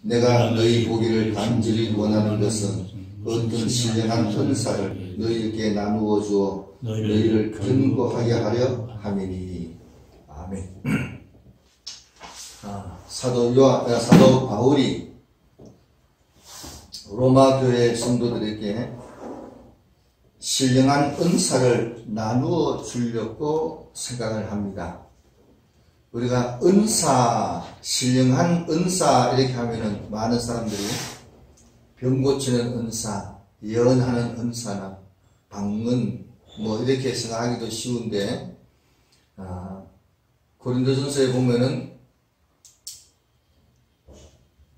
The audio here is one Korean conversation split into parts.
내가 너희 보기를 간절히 원하는 것은 어떤 신령한 은사를 너희에게 나누어 주어 너희를 견고하게 하려 함이니. 아멘. 사도 바울이 로마 교회 성도들에게 신령한 은사를 나누어 주려고 생각을 합니다. 우리가 은사, 신령한 은사 이렇게 하면은 많은 사람들이 병 고치는 은사, 예언하는 은사나 방언 뭐 이렇게 생각하기도 쉬운데, 고린도전서에 보면은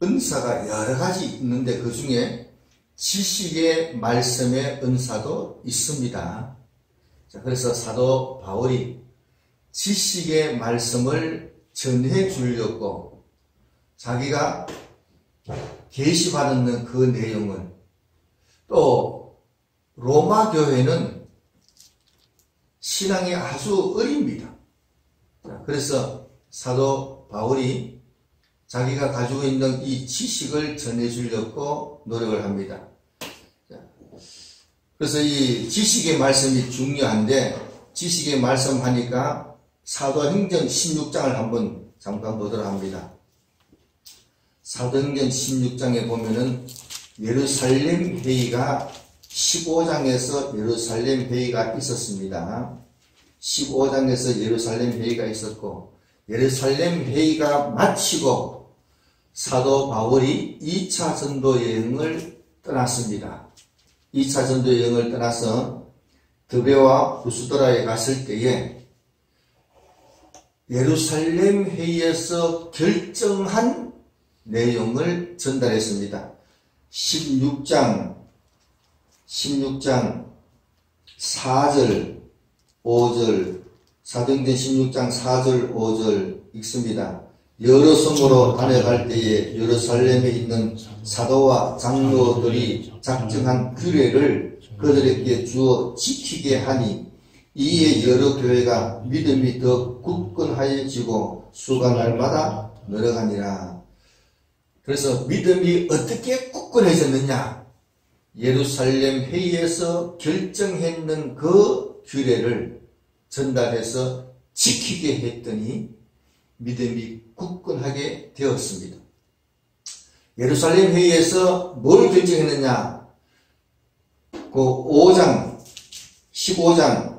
은사가 여러 가지 있는데 그 중에 지식의 말씀의 은사도 있습니다. 자, 그래서 사도 바울이 지식의 말씀을 전해 주려고 자기가 계시받는 그 내용을, 또 로마 교회는 신앙이 아주 어립니다. 자, 그래서 사도 바울이 자기가 가지고 있는 이 지식을 전해 주려고 노력을 합니다. 자, 그래서 이 지식의 말씀이 중요한데, 지식의 말씀 하니까 사도행전 16장을 한번 잠깐 보도록 합니다. 사도행전 16장에 보면은 예루살렘 회의가 15장에서 예루살렘 회의가 있었습니다. 15장에서 예루살렘 회의가 있었고, 예루살렘 회의가 마치고 사도 바울이 2차 전도 여행을 떠났습니다. 2차 전도 여행을 떠나서 드베와 부스도라에 갔을 때에 예루살렘 회의에서 결정한 내용을 전달했습니다. 16장 4절 5절, 사도행전 16장 4절 5절 읽습니다. 여러 성으로 다녀갈 때에 예루살렘에 있는 사도와 장로들이 작정한 규례를 그들에게 주어 지키게 하니, 이에 여러 교회가 믿음이 더 굳건하여지고 수가 날마다 늘어가니라. 그래서 믿음이 어떻게 굳건해졌느냐? 예루살렘 회의에서 결정했는 그 규례를 전달해서 지키게 했더니 믿음이 굳건하게 되었습니다. 예루살렘 회의에서 뭘 결정했느냐? 그 5장 15장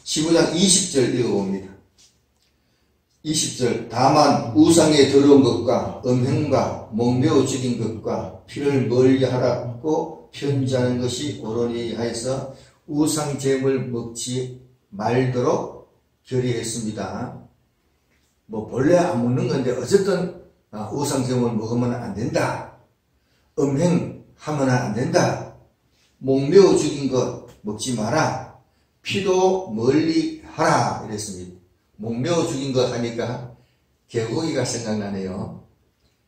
15장 20절 읽어봅니다. 20절 다만 우상에 들어온 것과 음행과 목매어 죽인 것과 피를 멀리하라고 편지하는 것이 옳으니 하여서 우상 제물 먹지 말도록 결의했습니다. 뭐 본래 안 먹는 건데 어쨌든 우상 제물 먹으면 안 된다. 음행하면 안 된다. 목매어 죽인 것 먹지 마라. 피도 멀리 하라 이랬습니다. 목매어 죽인 것 하니까 개고기가 생각나네요.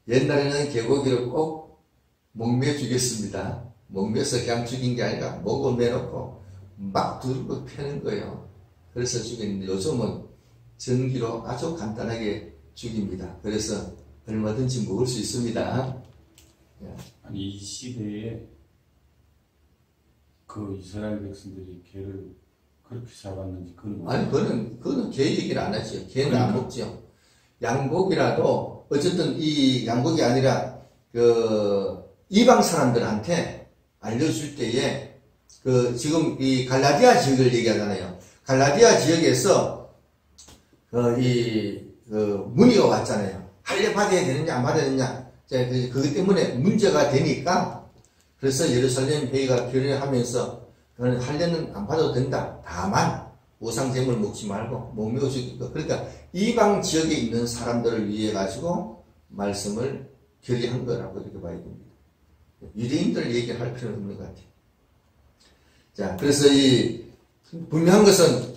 옛날에는 개고기를 꼭 목매어 죽였습니다. 목매어서 그냥 죽인 게 아니라 목을 매놓고 막 두르고 패는 거예요. 그래서 죽였는데 요즘은 전기로 아주 간단하게 죽입니다. 그래서 얼마든지 먹을 수 있습니다. 아니 이 시대에 그 이스라엘 백성들이 개를 그렇게 잡았는지 그건 아니 그거는 개 얘기를 안 하죠. 개는 안 먹죠. 양고기라도 어쨌든 이 양고기 아니라 그 이방 사람들한테 알려줄 때에 그 지금 이 갈라디아 지역을 얘기하잖아요. 갈라디아 지역에서 문의가 왔잖아요. 할례 받아야 되느냐 안 받아야 되느냐. 그것 때문에 문제가 되니까 그래서 예루살렘 회의가 결의하면서 할례는 안 받아도 된다. 다만 우상제물 먹지 말고 목매어 죽일 것. 그러니까 이방 지역에 있는 사람들을 위해 가지고 말씀을 결의한 거라고 이렇게 봐야 됩니다. 유대인들 얘기를 할 필요는 없는 것 같아요. 자, 그래서 분명한 것은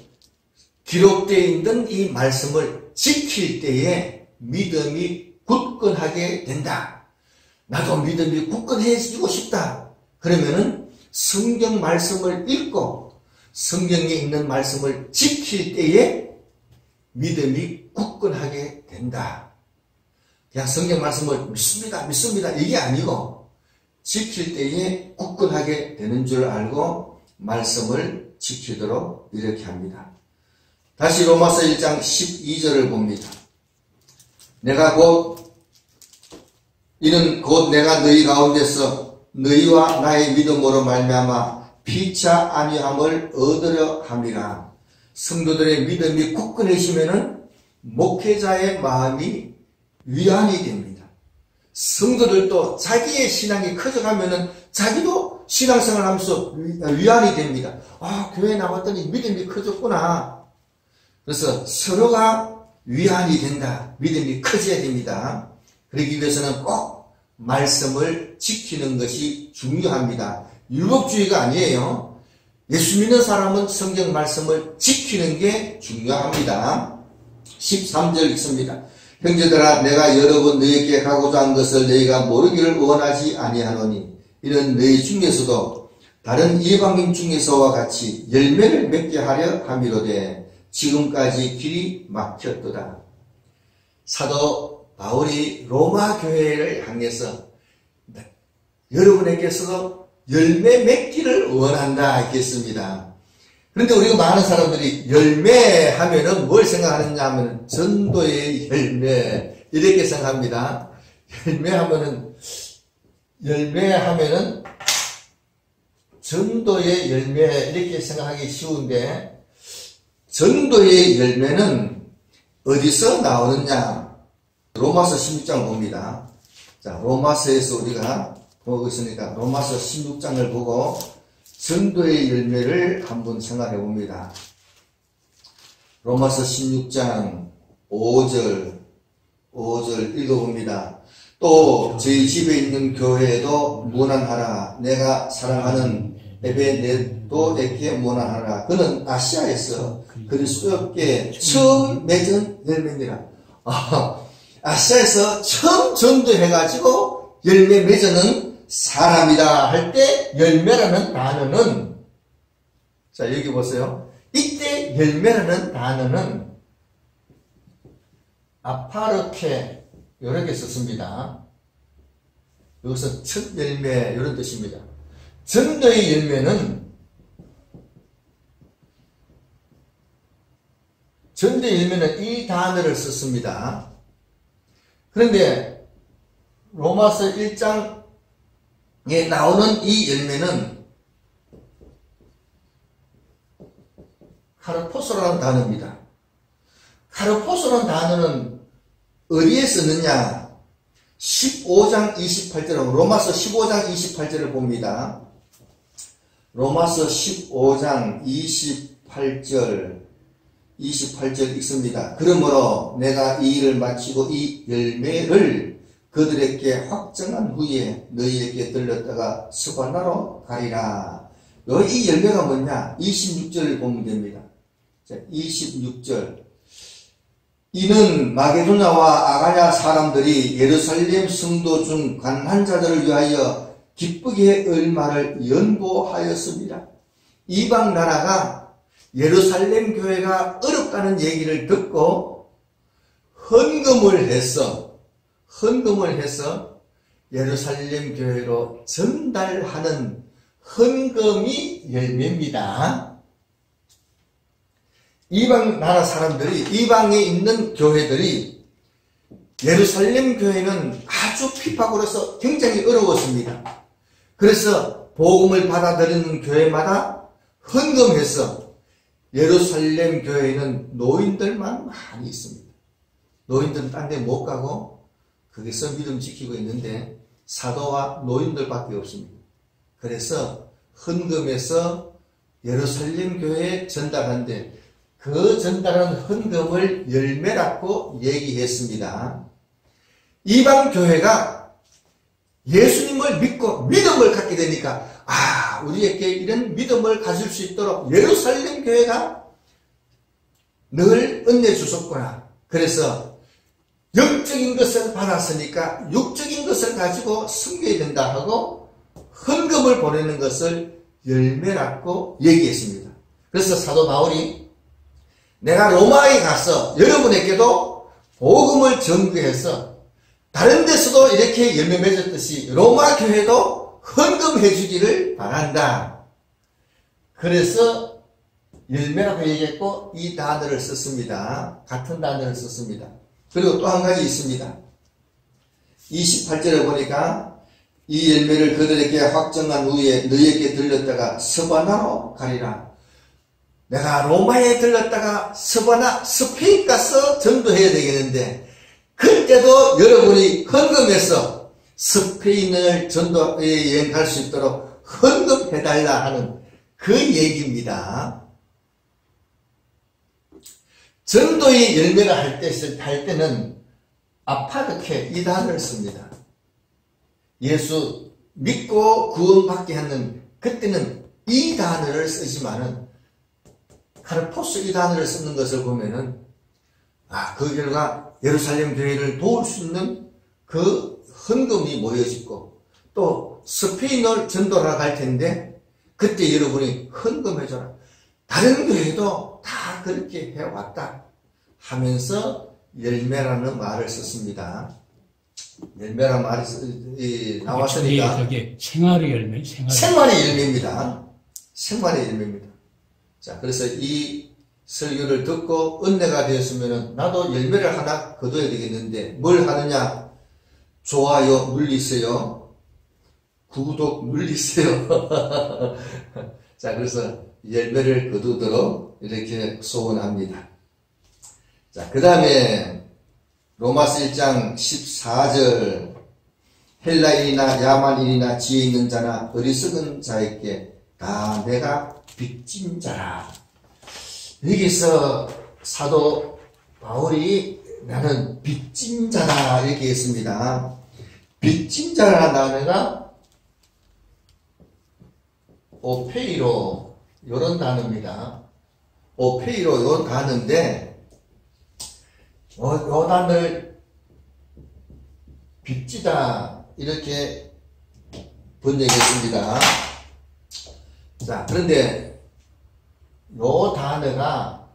기록되어 있는 이 말씀을 지킬 때에 믿음이 굳건하게 된다. 나도 믿음이 굳건해지고 싶다. 그러면은 성경 말씀을 읽고 성경에 있는 말씀을 지킬 때에 믿음이 굳건하게 된다. 그냥 성경 말씀을 믿습니다 이게 아니고 지킬 때에 굳건하게 되는 줄 알고 말씀을 지키도록 이렇게 합니다. 다시 로마서 1장 12절을 봅니다. 이는 곧 내가 너희 가운데서 너희와 나의 믿음으로 말미암아 피차 아니함을 얻으려 함이라. 성도들의 믿음이 굳건해지면은 목회자의 마음이 위안이 됩니다. 성도들도 자기의 신앙이 커져가면은 자기도 신앙생활 하면서 위안이 됩니다. 아, 교회 나왔더니 믿음이 커졌구나. 그래서 서로가 위안이 된다. 믿음이 커져야 됩니다. 그러기 위해서는 꼭 말씀을 지키는 것이 중요합니다. 율법주의가 아니에요. 예수 믿는 사람은 성경 말씀을 지키는 게 중요합니다. 13절 읽습니다. 형제들아, 내가 여러 번 너희에게 가고자 한 것을 너희가 모르기를 원하지 아니하노니 이는 너희 중에서도 다른 이방인 중에서와 같이 열매를 맺게 하려 함이로되 지금까지 길이 막혔도다. 사도 바울이 로마 교회를 향해서 여러분에게서도 열매 맺기를 원한다 했겠습니다. 그런데 우리가 많은 사람들이 열매 하면은 뭘 생각하느냐 하면 전도의 열매 이렇게 생각합니다. 열매 하면은 전도의 열매 이렇게 생각하기 쉬운데 전도의 열매는 어디서 나오느냐? 로마서 16장 봅니다. 자, 로마서에서 우리가 보고 있으니까 로마서 16장을 보고 전도의 열매를 한번 생각해 봅니다. 로마서 16장 5절 읽어봅니다. 또 저희 집에 있는 교회에도 문안하라. 내가 사랑하는 에베네도에게 문안하라. 그는 아시아에서 그리스도께 처음 맺은 열매니라. 아시아에서 처음 전도해가지고 열매 맺는 사람이다 할 때 열매라는 단어는, 자 여기 보세요. 이때 열매라는 단어는 아파르케 이렇게 썼습니다. 여기서 첫 열매 이런 뜻입니다. 전도의 열매는 이 단어를 썼습니다. 그런데 로마서 1장에 나오는 이 열매는 카르포소라는 단어입니다. 카르포소라는 단어는 어디에 쓰느냐? 15장 28절, 로마서 15장 28절을 봅니다. 로마서 15장 28절 읽습니다. 그러므로 내가 이 일을 마치고 이 열매를 그들에게 확정한 후에 너희에게 들렸다가 스바나로 가리라. 이 열매가 뭐냐? 26절을 보면 됩니다. 자, 26절. 이는 마게도냐와 아가냐 사람들이 예루살렘 성도 중 가난한 자들을 위하여 기쁘게 얼마를 연보하였습니다. 이방 나라가 예루살렘 교회가 어렵다는 얘기를 듣고 헌금을 해서 예루살렘 교회로 전달하는 헌금이 열매입니다. 이방 나라 사람들이, 이방에 있는 교회들이 예루살렘 교회는 아주 핍박으로서 굉장히 어려웠습니다. 그래서 복음을 받아들이는 교회마다 헌금해서 예루살렘 교회에는 노인들만 많이 있습니다. 노인들은 딴 데 못 가고 거기서 믿음 지키고 있는데 사도와 노인들밖에 없습니다. 그래서 헌금해서 예루살렘 교회에 전달하는데 그 전달한 헌금을 열매라고 얘기했습니다. 이방 교회가 예수님을 믿고 믿음을 갖게 되니까 우리에게 이런 믿음을 가질 수 있도록 예루살렘 교회가 늘 은혜 주셨구나. 그래서 영적인 것을 받았으니까 육적인 것을 가지고 섬겨야 된다 하고 헌금을 보내는 것을 열매라고 얘기했습니다. 그래서 사도 바울이 내가 로마에 가서 여러분에게도 복음을 전거해서 다른 데서도 이렇게 열매 맺었듯이 로마 교회도 헌금해 주기를 바란다. 그래서 열매라고 얘기했고 이 단어를 썼습니다. 같은 단어를 썼습니다. 그리고 또 한 가지 있습니다. 28절에 보니까 이 열매를 그들에게 확정한 후에 너희에게 들렸다가 스바나로 가리라. 내가 로마에 들렀다가 스페인 가서 전도해야 되겠는데 그때도 여러분이 헌금해서 스페인을 전도에 여행 갈 수 있도록 헌금해달라 하는 그 얘기입니다. 전도의 열매를 할 때는 아파르케 이 단어를 씁니다. 예수 믿고 구원받게 하는 그때는 이 단어를 쓰지만은 카르포스 이 단어를 쓰는 것을 보면은 그 결과 예루살렘 교회를 도울 수 있는 그 헌금이 모여지고 또 스페인을 전도하러 갈 텐데 그때 여러분이 헌금해줘라. 다른 교회도 다 그렇게 해왔다 하면서 열매라는 말을 썼습니다. 열매라는 말이 나왔으니까 저게 생활의 열매, 생활의 열매입니다. 생활의 열매입니다. 자, 그래서 이 설교를 듣고 은혜가 되었으면 나도 열매를 하나 거둬야 되겠는데 뭘 하느냐? 좋아요 눌리세요. 구독 눌리세요. 자, 그래서 열매를 거두도록 이렇게 소원합니다. 자, 그 다음에 로마서 1장 14절 헬라인이나 야만인이나 지혜 있는 자나 어리석은 자에게 다 내가 빚진 자라. 여기서 사도 바울이 나는 빚진 자라 이렇게 했습니다. 빚진 자라는 단어가 오페이로 이런 단어입니다. 오페이로 이런 단어인데 요 단어를 빚지다 이렇게 번역했습니다. 자, 그런데 요 단어가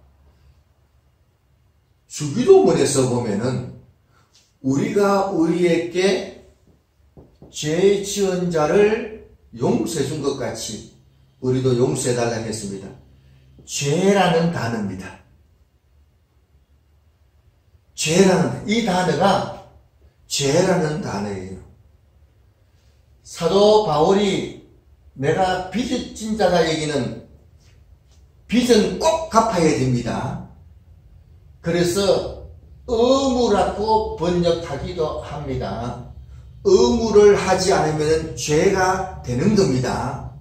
주기도문에서 보면은 우리가 우리에게 죄 지은 자를 용서해 준 것 같이 우리도 용서해 달라고 했습니다. 죄라는 단어입니다. 죄라는 이 단어가 죄라는 단어예요. 사도 바울이 내가 빚진 자다 얘기는 빚은 꼭 갚아야 됩니다. 그래서 의무라고 번역하기도 합니다. 의무를 하지 않으면 죄가 되는 겁니다.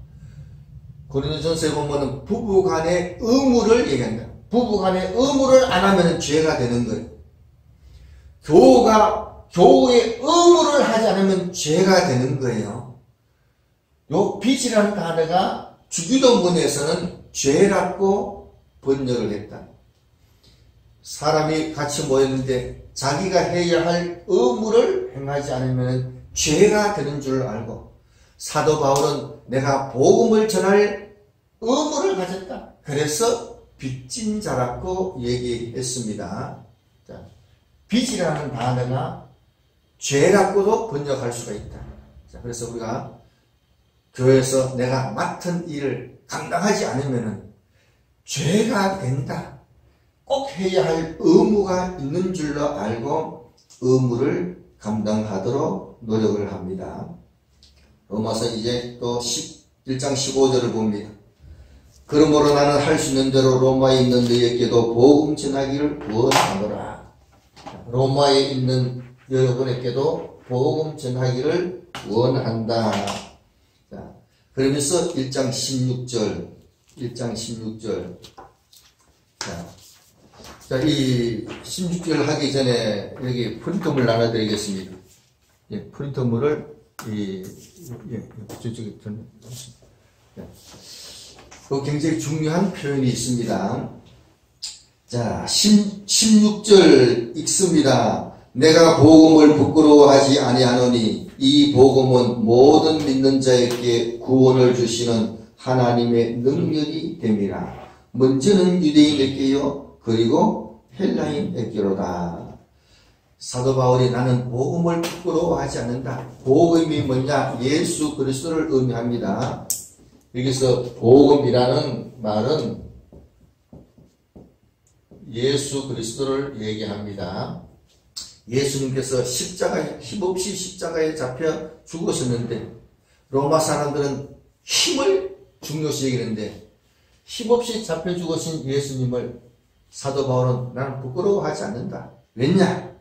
고린도전서에 보면 부부간의 의무를 얘기한다. 부부간의 의무를 안 하면 죄가 되는 거예요. 교우의 의무를 하지 않으면 죄가 되는 거예요. 요 빚이라는 단어가 주기도문에서는 죄라고 번역을 했다. 사람이 같이 모였는데 자기가 해야 할 의무를 행하지 않으면 죄가 되는 줄 알고 사도 바울은 내가 복음을 전할 의무를 가졌다. 그래서 빚진 자라고 얘기했습니다. 자, 빚이라는 단어가 죄라고도 번역할 수가 있다. 자, 그래서 우리가 교회에서 내가 맡은 일을 감당하지 않으면 죄가 된다. 꼭 해야 할 의무가 있는 줄로 알고 의무를 감당하도록 노력을 합니다. 로마서 이제 또 1장 15절을 봅니다. 그러므로 나는 할 수 있는 대로 로마에 있는 너희에게도 복음 전하기를 원하노라. 로마에 있는 여러분에게도 복음 전하기를 원한다. 자, 그러면서 1장 16절. 자, 이 16절 하기 전에 여기 프린트물 나눠드리겠습니다. 예, 프린트물을 저쪽에 굉장히 중요한 표현이 있습니다. 자, 16절 읽습니다. 내가 복음을 부끄러워하지 아니하노니 이 복음은 모든 믿는 자에게 구원을 주시는 하나님의 능력이 됨이라. 먼저는 유대인에게요, 그리고 헬라인에게로다. 사도 바울이 나는 복음을 부끄러워하지 않는다. 복음이 뭐냐? 예수 그리스도를 의미합니다. 여기서 복음이라는 말은 예수 그리스도를 얘기합니다. 예수님께서 힘없이 십자가에 잡혀 죽으셨는데, 로마 사람들은 힘을 중요시 여기는데, 힘없이 잡혀 죽으신 예수님을 사도 바울은 나는 부끄러워하지 않는다. 왜냐?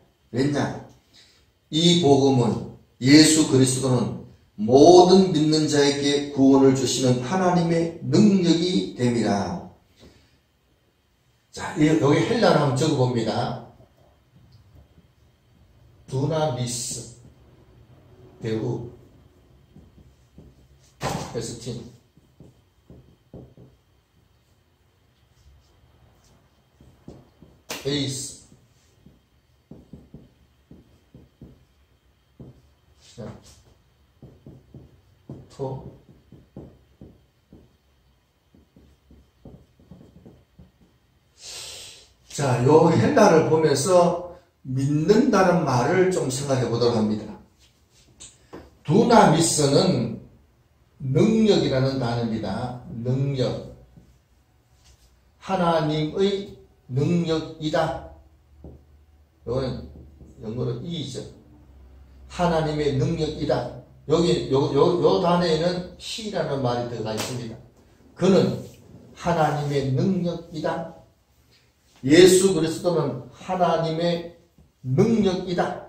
이 복음은, 예수 그리스도는 모든 믿는 자에게 구원을 주시는 하나님의 능력이 됨이라. 자, 여기 헬라로 한번 적어봅니다. 두나미스 배우 에스틴 에이스 토 자, 요 헬라를 보면서 믿는다는 말을 좀 생각해 보도록 합니다. 두나미스는 능력이라는 단어입니다. 능력. 하나님의 능력이다. 이거는 영어로 이죠. 하나님의 능력이다. 여기 요 단어에는 He라는 말이 들어가 있습니다. 그는 하나님의 능력이다. 예수 그리스도는 하나님의 능력이다.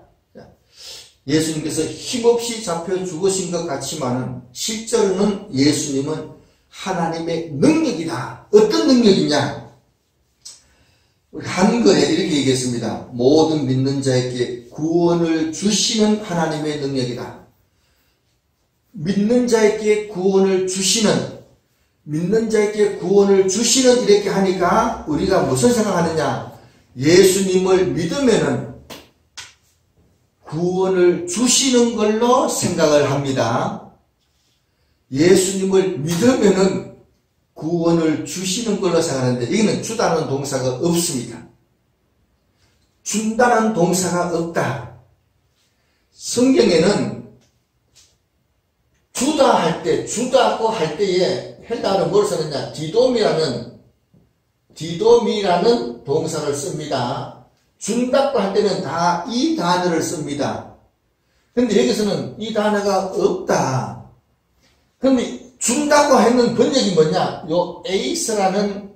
예수님께서 힘없이 잡혀 죽으신 것 같지만은 실제로는 예수님은 하나님의 능력이다. 어떤 능력이냐? 한글에 이렇게 얘기했습니다. 모든 믿는 자에게 구원을 주시는 하나님의 능력이다. 믿는 자에게 구원을 주시는 이렇게 하니까 우리가 무슨 생각하느냐? 예수님을 믿으면은 구원을 주시는 걸로 생각을 합니다. 예수님을 믿으면은 구원을 주시는 걸로 생각하는데, 여기는 주다는 동사가 없습니다. 준다는 동사가 없다. 성경에는 주다고 할 때에 헬라어로 뭘 쓰느냐? 디돔이라는 동사를 씁니다. 준다고 할 때는 다 이 단어를 씁니다. 근데 여기서는 이 단어가 없다. 근데 준다고 했는 번역이 뭐냐? 요 에이스라는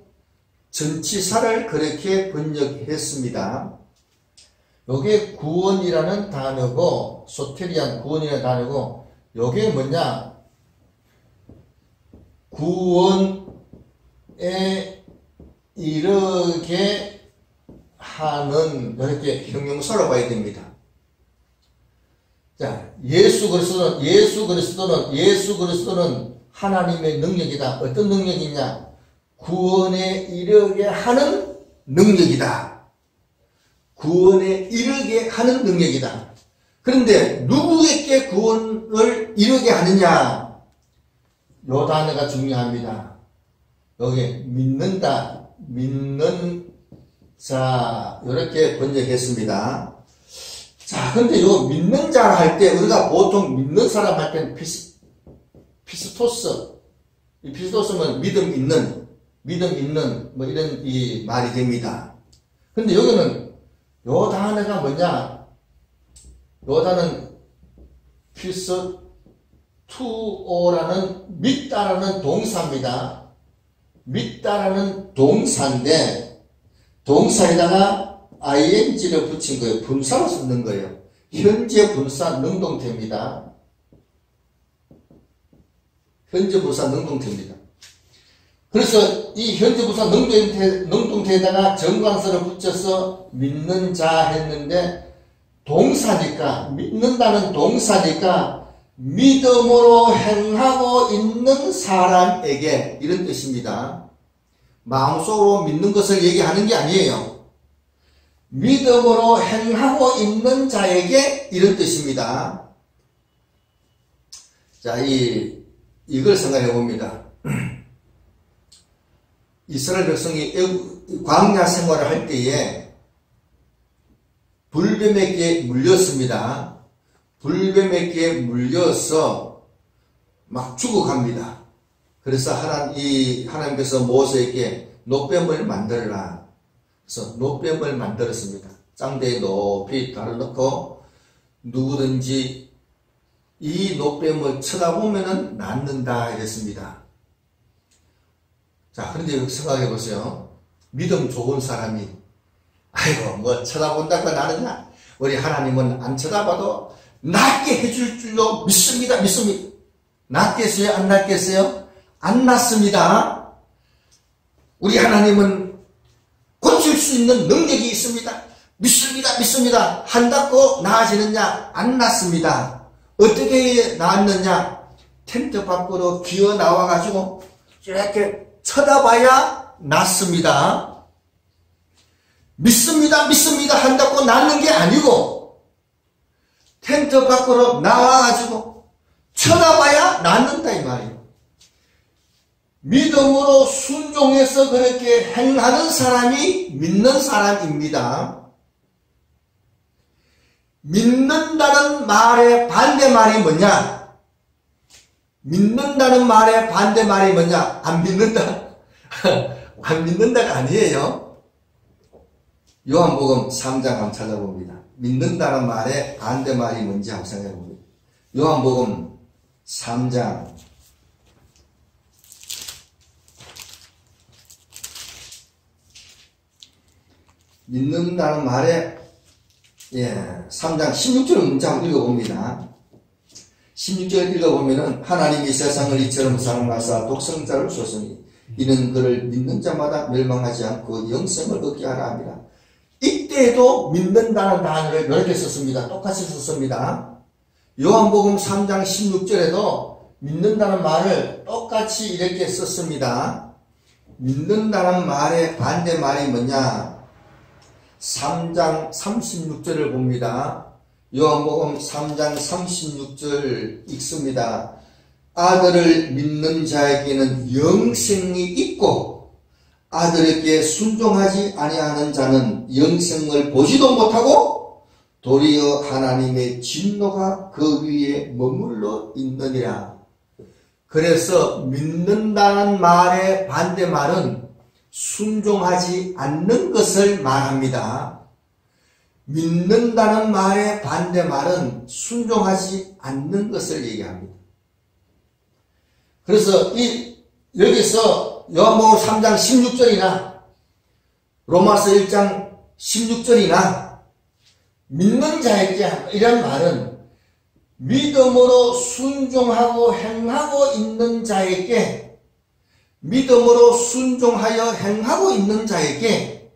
전치사를 그렇게 번역했습니다. 요게 구원이라는 단어고, 소테리안 구원이라는 단어고, 요게 뭐냐? 구원에 이르게 하는, 이렇게 형용사로 봐야 됩니다. 자, 예수 그리스도는 하나님의 능력이다. 어떤 능력이냐? 구원에 이르게 하는 능력이다. 구원에 이르게 하는 능력이다. 그런데 누구에게 구원을 이르게 하느냐? 요 단어가 중요합니다. 여기 믿는다, 믿는 자, 이렇게 번역했습니다. 자, 근데 요 믿는 자라 할 때, 우리가 보통 믿는 사람 할 때는 피스토스. 이 피스토스는 믿음 있는, 뭐 이런 이 말이 됩니다. 근데 여기는 요 단어가 뭐냐? 요 단어는 피스투오라는 믿다라는 동사입니다. 믿다라는 동사인데, 동사에다가 ing를 붙인 거예요. 분사로 쓰는 거예요. 현재 분사 능동태입니다. 현재 분사 능동태입니다. 그래서 이 현재 분사 능동태에다가 정관사를 붙여서 믿는 자 했는데, 동사니까, 믿는다는 동사니까 믿음으로 행하고 있는 사람에게, 이런 뜻입니다. 마음속으로 믿는 것을 얘기하는 게 아니에요. 믿음으로 행하고 있는 자에게, 이런 뜻입니다. 자, 이걸 생각해 봅니다. 이스라엘 백성이 광야 생활을 할 때에 불뱀에게 물렸습니다. 불뱀에게 물려서 막 죽어갑니다. 그래서 하나님께서 모세에게 노뱀을 만들어라. 그래서 노뱀을 만들었습니다. 짱대에 높이 달아놓고 누구든지 이 노뱀을 쳐다보면은 낫는다 이랬습니다. 자, 그런데 생각해 보세요. 믿음 좋은 사람이 아이고 뭐 쳐다본다고 나느냐? 우리 하나님은 안 쳐다봐도 낫게 해줄 줄로 믿습니다. 낫겠어요? 안 낫겠어요? 안 낫습니다. 우리 하나님은 고칠 수 있는 능력이 있습니다. 믿습니다. 한다고 나아지느냐? 안 낫습니다. 어떻게 나았느냐? 텐트 밖으로 기어 나와가지고 이렇게 쳐다봐야 낫습니다. 믿습니다 한다고 낫는 게 아니고 텐트 밖으로 나와가지고 쳐다봐야 낫는다 이 말이에요. 믿음으로 순종해서 그렇게 행하는 사람이 믿는 사람입니다. 믿는다는 말의 반대말이 뭐냐? 믿는다는 말의 반대말이 뭐냐? 안 믿는다. 안 믿는다가 아니에요. 요한복음 3장 한번 찾아봅니다. 믿는다는 말의 반대말이 뭔지 한번 생각해 봅니다. 요한복음 3장 믿는다는 말에 3장 16절 문자 한번 읽어봅니다. 16절 읽어보면은 하나님이 세상을 이처럼 사랑하사 독생자를 줬으니 이는 그를 믿는 자마다 멸망하지 않고 영생을 얻게 하라 합니다. 이때에도 믿는다는 단어를 이렇게 썼습니다. 똑같이 썼습니다. 요한복음 3장 16절에도 믿는다는 말을 똑같이 이렇게 썼습니다. 믿는다는 말의 반대말이 뭐냐? 3장 36절을 봅니다. 요한복음 3장 36절 읽습니다. 아들을 믿는 자에게는 영생이 있고 아들에게 순종하지 아니하는 자는 영생을 보지도 못하고 도리어 하나님의 진노가 그 위에 머물러 있느니라. 그래서 믿는다는 말의 반대말은 순종하지 않는 것을 말합니다. 믿는다는 말의 반대말은 순종하지 않는 것을 얘기합니다. 그래서 여기서 요한복음 3장 16절이나 로마서 1장 16절이나 믿는 자에게 이런 말은 믿음으로 순종하고 행하고 있는 자에게 믿음으로 순종하여 행하고 있는 자에게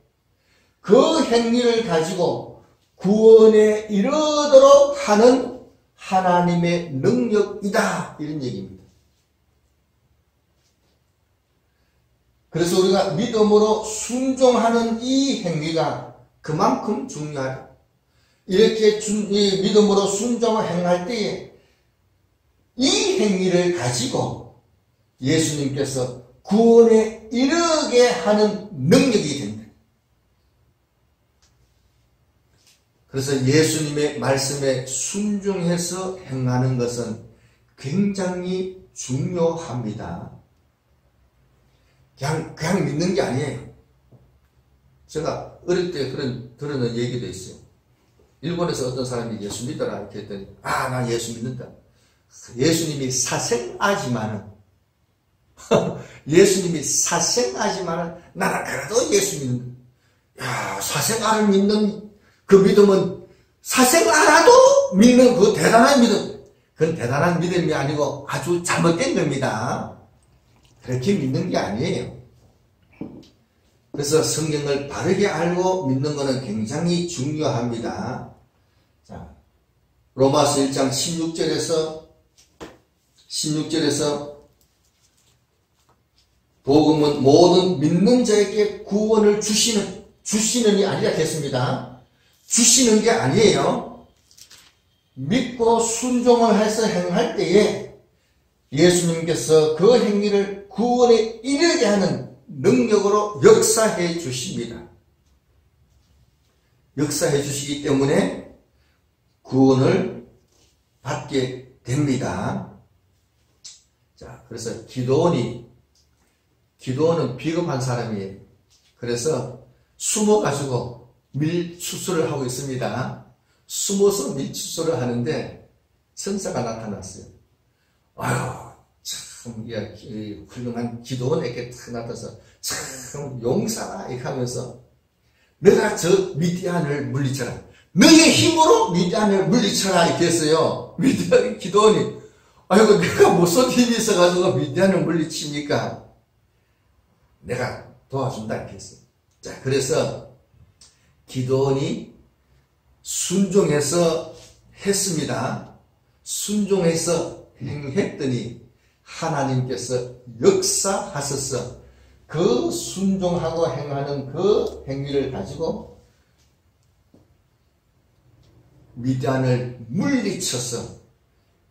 그 행위를 가지고 구원에 이르도록 하는 하나님의 능력이다 이런 얘기입니다. 그래서 우리가 믿음으로 순종하는 이 행위가 그만큼 중요하다. 이렇게 믿음으로 순종을 행할 때에 이 행위를 가지고 예수님께서 구원에 이르게 하는 능력이 됩니다. 그래서 예수님의 말씀에 순종해서 행하는 것은 굉장히 중요합니다. 그냥 믿는 게 아니에요. 제가 어릴 때 들은 얘기도 있어요. 일본에서 어떤 사람이 예수 믿어라 이렇게 했더니 나 예수 믿는다. 예수님이 사생아지만은 나는 그래도 예수 믿는다. 야, 사생아를 믿는 그 믿음은 사생아라도 믿는 그 대단한 믿음. 그건 대단한 믿음이 아니고 아주 잘못된 겁니다. 그렇게 믿는 게 아니에요. 그래서 성경을 바르게 알고 믿는 것은 굉장히 중요합니다. 자, 로마서 1장 16절에서 복음은 모든 믿는 자에게 구원을 주시는이 아니라 됐습니다. 주시는 게 아니에요. 믿고 순종을 해서 행할 때에 예수님께서 그 행위를 구원에 이르게 하는 능력으로 역사해 주십니다. 역사해 주시기 때문에 구원을 받게 됩니다. 자, 그래서 기도원은 비겁한 사람이에요. 그래서 숨어가지고 밀수술을 하고 있습니다. 숨어서 밀수술을 하는데 천사가 나타났어요. 아유, 참, 훌륭한 기도원에게 탁 나타나서 참 용사라 이렇게 하면서 내가 저 미디안을 물리쳐라. 너의 힘으로 미디안을 물리쳐라 이렇게 했어요. 기도원이 아이고 내가 무슨 힘이 있어가지고 미디안을 물리칩니까? 내가 도와준다 이렇게 했어요. 자, 그래서 기도원이 순종해서 했습니다. 순종해서 행했더니 하나님께서 역사하셔서 그 순종하고 행하는 그 행위를 가지고 미디안을 물리쳐서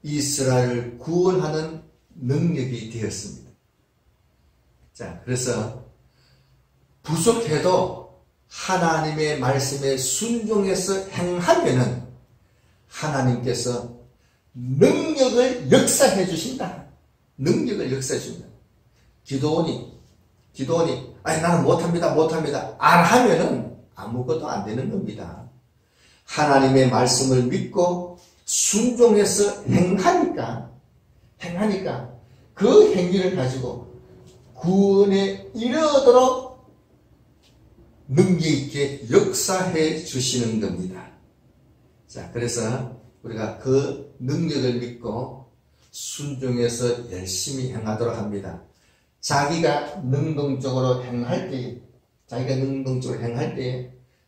이스라엘을 구원하는 능력이 되었습니다. 자, 그래서 부족해도 하나님의 말씀에 순종해서 행하면은 하나님께서 능력을 역사해 주신다. 능력을 역사해 주신다. 기도원이 아니 나는 못합니다. 안 하면은 아무것도 안 되는 겁니다. 하나님의 말씀을 믿고 순종해서 행하니까 그 행위를 가지고 구원에 이르도록 능력 있게 역사해 주시는 겁니다. 자, 그래서 우리가 그 능력을 믿고 순종해서 열심히 행하도록 합니다. 자기가 능동적으로 행할 때에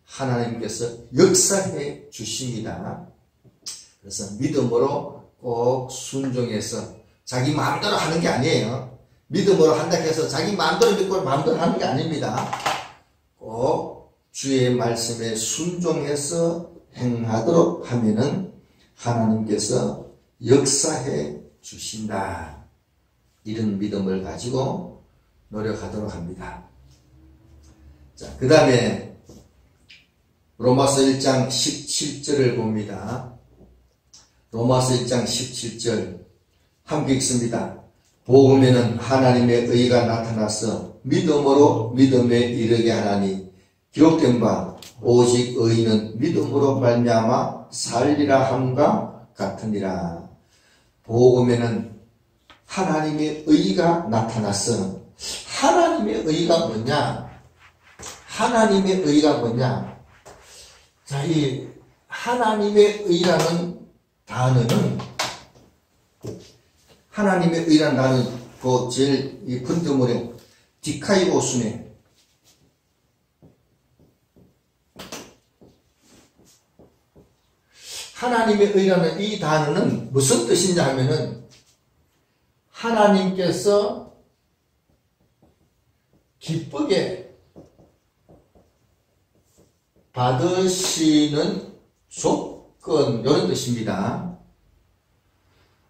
하나님께서 역사해 주십니다. 그래서 믿음으로 꼭 순종해서 자기 마음대로 하는 게 아니에요. 믿음으로 한다 해서 자기 마음대로 믿고 마음대로 하는 게 아닙니다. 꼭 주의 말씀에 순종해서 행하도록 하면은 하나님께서 역사해 주신다. 이런 믿음을 가지고 노력하도록 합니다. 자, 그 다음에 로마서 1장 17절을 봅니다. 로마서 1장 17절 함께 읽습니다. 복음에는 하나님의 의가 나타나서 믿음으로 믿음에 이르게 하나니 기록된 바 오직 의인은 믿음으로 말미암아 살리라 함과 같으니라. 복음에는 하나님의 의가 나타났어. 하나님의 의가 뭐냐? 자, 이 하나님의 의라는 단어는 그 제일 이 근대문에 디카이오스네. 하나님의 의라는 이 단어는 무슨 뜻이냐 하면은 하나님께서 기쁘게 받으시는 조건, 이런 뜻입니다.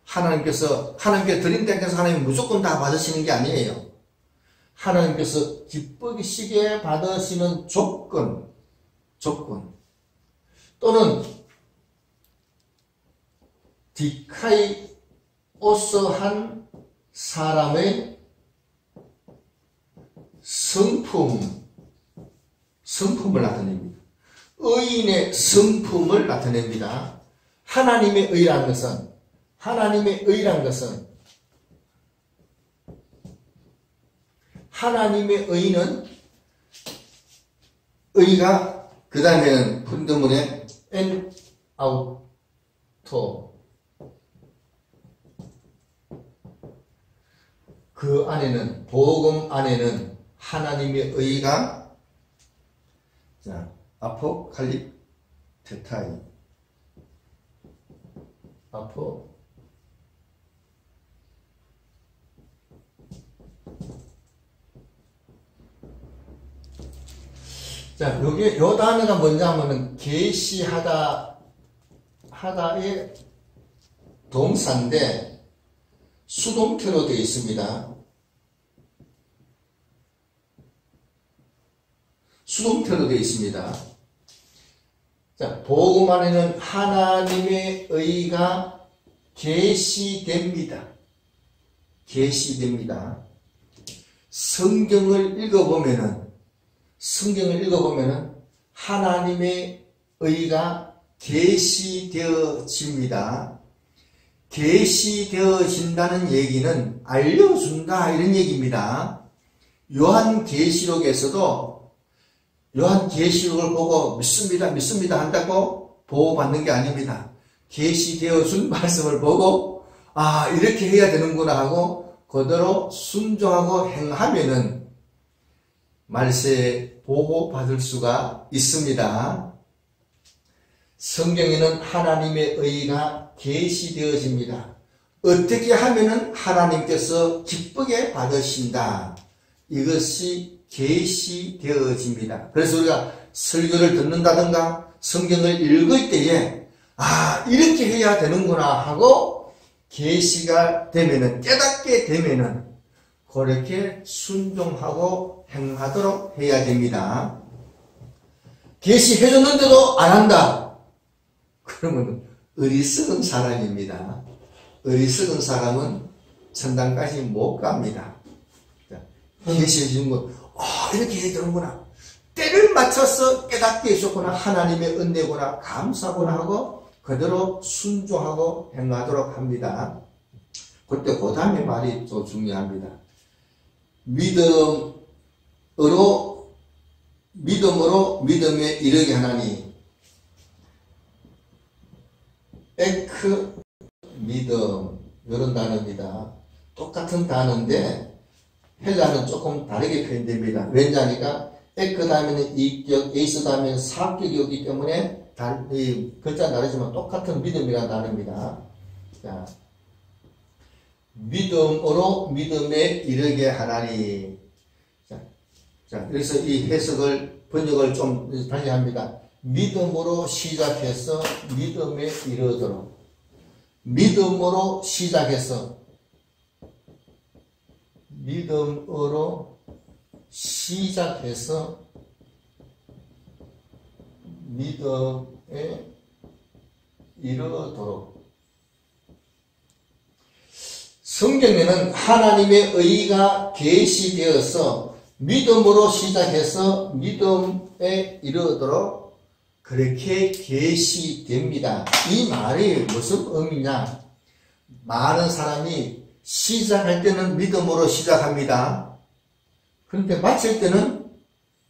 하나님께 드린다고 해서 하나님이 무조건 다 받으시는 게 아니에요. 하나님께서 기쁘시게 받으시는 조건 또는 디카이오스한 사람의 성품을 나타냅니다. 의인의 성품을 나타냅니다. 하나님의 의란 것은 하나님의 의는 의가 그 다음에는 본문에 엔 아우토 그 안에는 복음 안에는 하나님의 의가 자 아포칼립테타이 자, 요 단어가 뭐냐 하면은 하다의 동사인데 수동태로 되어 있습니다. 수동태로 되어 있습니다. 자, 복음 안에는 하나님의 의가 계시됩니다. 계시됩니다. 성경을 읽어보면은 하나님의 의가 계시되어집니다. 계시되어진다는 얘기는 알려준다 이런 얘기입니다. 요한계시록에서도 요한계시록을 보고 믿습니다 한다고 보호받는 게 아닙니다. 계시되어준 말씀을 보고 이렇게 해야 되는구나 하고 그대로 순종하고 행하면은 말세에 보호받을 수가 있습니다. 성경에는 하나님의 의가 계시되어집니다. 어떻게 하면은 하나님께서 기쁘게 받으신다. 이것이 계시되어집니다. 그래서 우리가 설교를 듣는다든가 성경을 읽을 때에 이렇게 해야 되는구나 하고 계시가 되면은, 깨닫게 되면은 그렇게 순종하고 행하도록 해야 됩니다. 계시해줬는데도 안 한다. 그러면 어리석은 사람입니다. 어리석은 사람은 천당까지 못 갑니다. 계시해주는 거, 이렇게 해야 되는구나. 때를 맞춰서 깨닫게 해줬구나. 하나님의 은혜구나. 감사구나 하고 그대로 순종하고 행하도록 합니다. 그때 그 다음에 말이 또 중요합니다. 믿음으로 믿음에 이르게 하나니. 에크 믿음, 이런 단어입니다. 똑같은 단어인데 헬라는 조금 다르게 표현됩니다. 왜냐하니까 에크 다음에는 이격, 에이스 다음에는 사격이 오기 때문에 이 글자는 다르지만 똑같은 믿음이라는 단어입니다. 자, 믿음으로 믿음에 이르게 하나니. 자, 그래서 이 해석을, 번역을 좀 달리 합니다. 믿음으로 시작해서 믿음에 이르도록. 믿음으로 시작해서 믿음으로 시작해서 믿음에 이르도록. 성경에는 하나님의 의가 계시되어서 믿음으로 시작해서 믿음에 이르도록 그렇게 계시됩니다. 이 말이 무슨 의미냐? 많은 사람이 시작할 때는 믿음으로 시작합니다. 그런데 마칠 때는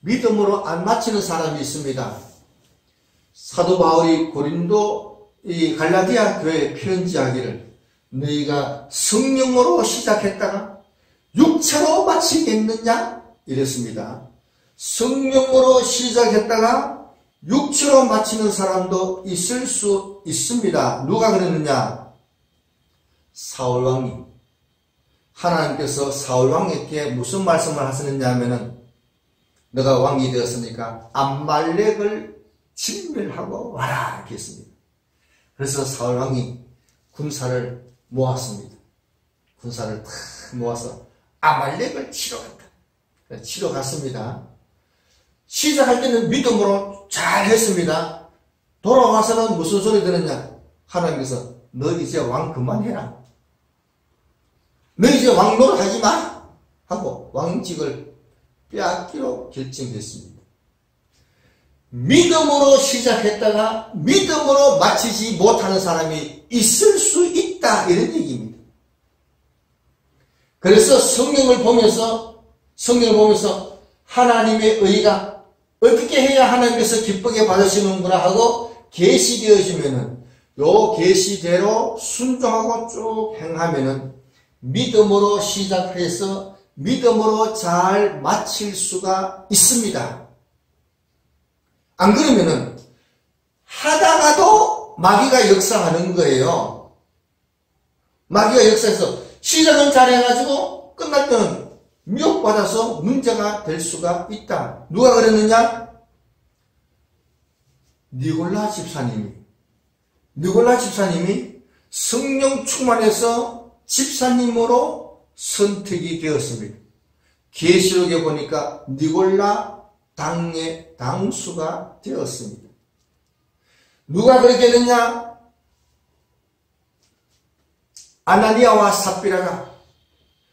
믿음으로 안 마치는 사람이 있습니다. 사도 바울이 고린도 이 갈라디아 교회에 편지하기를 너희가 성령으로 시작했다가 육체로 마치겠느냐? 이랬습니다. 성령으로 시작했다가 육체로 마치는 사람도 있을 수 있습니다. 누가 그랬느냐? 사울왕이. 하나님께서 사울왕에게 무슨 말씀을 하시느냐 하면은 너가 왕이 되었으니까 암말렉을 진멸하고 와라 이렇게 했습니다. 그래서 사울왕이 군사를 모았습니다. 군사를 다 모아서 아말렉을 치러 갔다. 치러 갔습니다. 시작할 때는 믿음으로 잘 했습니다. 돌아와서는 무슨 소리 들었냐? 하나님께서 너 이제 왕 그만해라. 너 이제 왕 노릇하지 마. 하고 왕직을 빼앗기로 결정했습니다. 믿음으로 시작했다가 믿음으로 마치지 못하는 사람이 있을 수 있다. 이런 얘기입니다. 그래서 성경을 보면서 하나님의 의가 어떻게 해야 하나님께서 기쁘게 받으시는구나 하고 계시되어지면은 요 계시대로 순종하고 쭉 행하면은 믿음으로 시작해서 믿음으로 잘 마칠 수가 있습니다. 안 그러면은 하다가도 마귀가 역사하는 거예요. 마귀가 역사해서 시작은 잘 해가지고 끝날 때는 미혹받아서 문제가 될 수가 있다. 누가 그랬느냐? 니골라 집사님이 성령 충만해서 집사님으로 선택이 되었습니다. 계시록에 보니까 니골라 당의 당수가 되었습니다. 누가 그렇게 됐냐? 아나니아와 삽비라가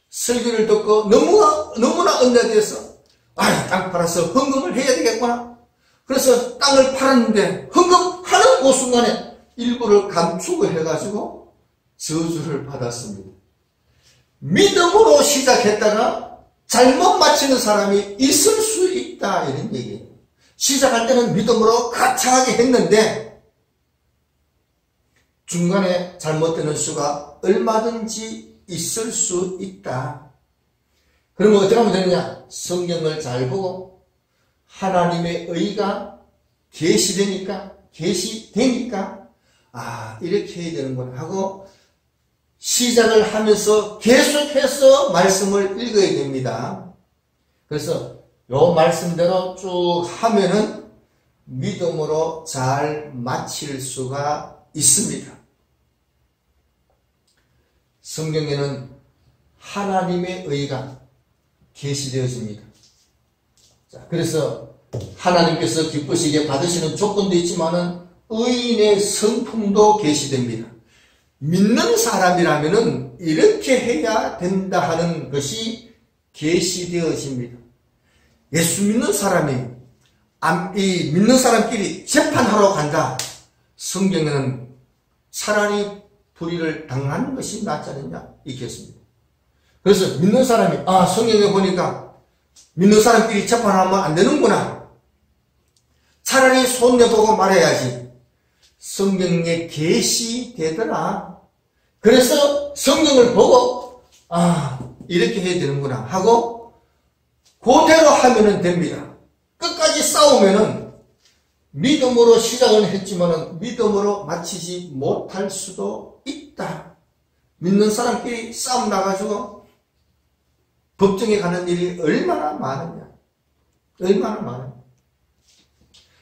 설교를 듣고 너무나 은혜되어서 땅 팔아서 헌금을 해야 되겠구나. 그래서 땅을 팔았는데 헌금하는 그 순간에 일부를 감추고 해가지고 저주를 받았습니다. 믿음으로 시작했다가 잘못 마치는 사람이 있을 수 있다, 이런 얘기예요. 시작할 때는 믿음으로 가차하게 했는데 중간에 잘못되는 수가 얼마든지 있을 수 있다. 그러면 어떻게 하면 되느냐? 성경을 잘 보고 하나님의 의가 계시되니까 이렇게 해야 되는구나 하고 시작을 하면서 계속해서 말씀을 읽어야 됩니다. 그래서 요 말씀대로 쭉 하면은 믿음으로 잘 마칠 수가 있습니다. 성경에는 하나님의 의가 계시되어집니다. 자, 그래서 하나님께서 기쁘시게 받으시는 조건도 있지만은 의인의 성품도 계시됩니다. 믿는 사람이라면은 이렇게 해야 된다 하는 것이 계시되어집니다. 예수 믿는 사람이 이 믿는 사람끼리 재판하러 간다. 성경에는 차라리 불의를 당하는 것이 낫지 않느냐 있겠습니다. 그래서 믿는 사람이 성경에 보니까 믿는 사람끼리 재판하면 안 되는구나. 차라리 손해보고 말해야지. 성경에 계시되더라. 그래서 성경을 보고 이렇게 해야 되는구나 하고 그대로 하면 됩니다. 끝까지 싸우면은 믿음으로 시작을 했지만은 믿음으로 마치지 못할 수도 있다. 믿는 사람끼리 싸움 나가지고 법정에 가는 일이 얼마나 많으냐.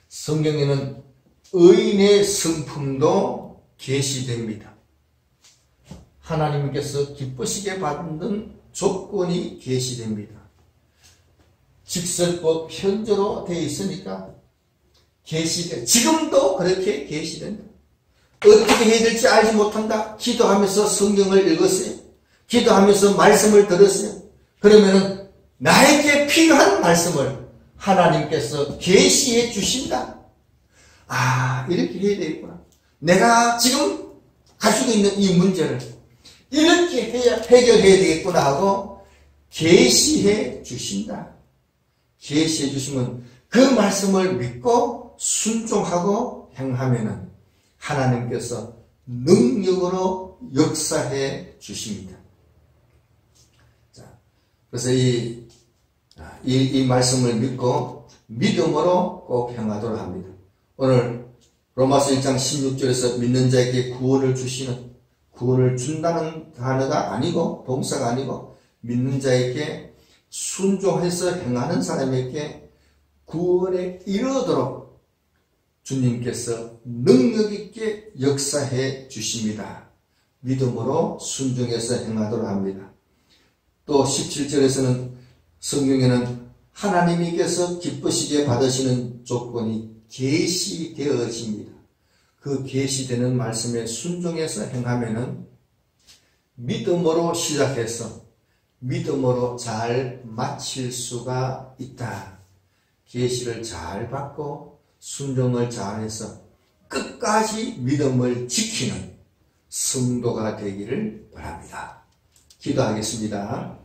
성경에는 의인의 성품도 계시됩니다. 하나님께서 기쁘시게 받는 조건이 계시됩니다. 직설법 현저로 되어 있으니까 지금도 그렇게 계시된다. 어떻게 해야 될지 알지 못한다. 기도하면서 성경을 읽었어요. 기도하면서 말씀을 들었어요. 그러면은 나에게 필요한 말씀을 하나님께서 계시해 주신다. 이렇게 해야 되겠구나. 내가 지금 가지고 있는 이 문제를 이렇게 해야 해결해야 되겠구나 하고 계시해 주신다. 계시해 주시면 그 말씀을 믿고 순종하고 행하면은 하나님께서 능력으로 역사해 주십니다. 자, 그래서 이 말씀을 믿고 믿음으로 꼭 행하도록 합니다. 오늘 로마서 1장 16절에서 믿는 자에게 구원을 준다는 단어가 아니고 동사가 아니고 믿는 자에게 순종해서 행하는 사람에게 구원에 이르도록 주님께서 능력 있게 역사해 주십니다. 믿음으로 순종해서 행하도록 합니다. 또 17절에서는 성경에는 하나님께서 기쁘시게 받으시는 조건이 계시되어집니다. 그 계시되는 말씀에 순종해서 행하면은 믿음으로 시작해서 믿음으로 잘 마칠 수가 있다. 계시를 잘 받고 순종을 잘해서 끝까지 믿음을 지키는 성도가 되기를 바랍니다. 기도하겠습니다.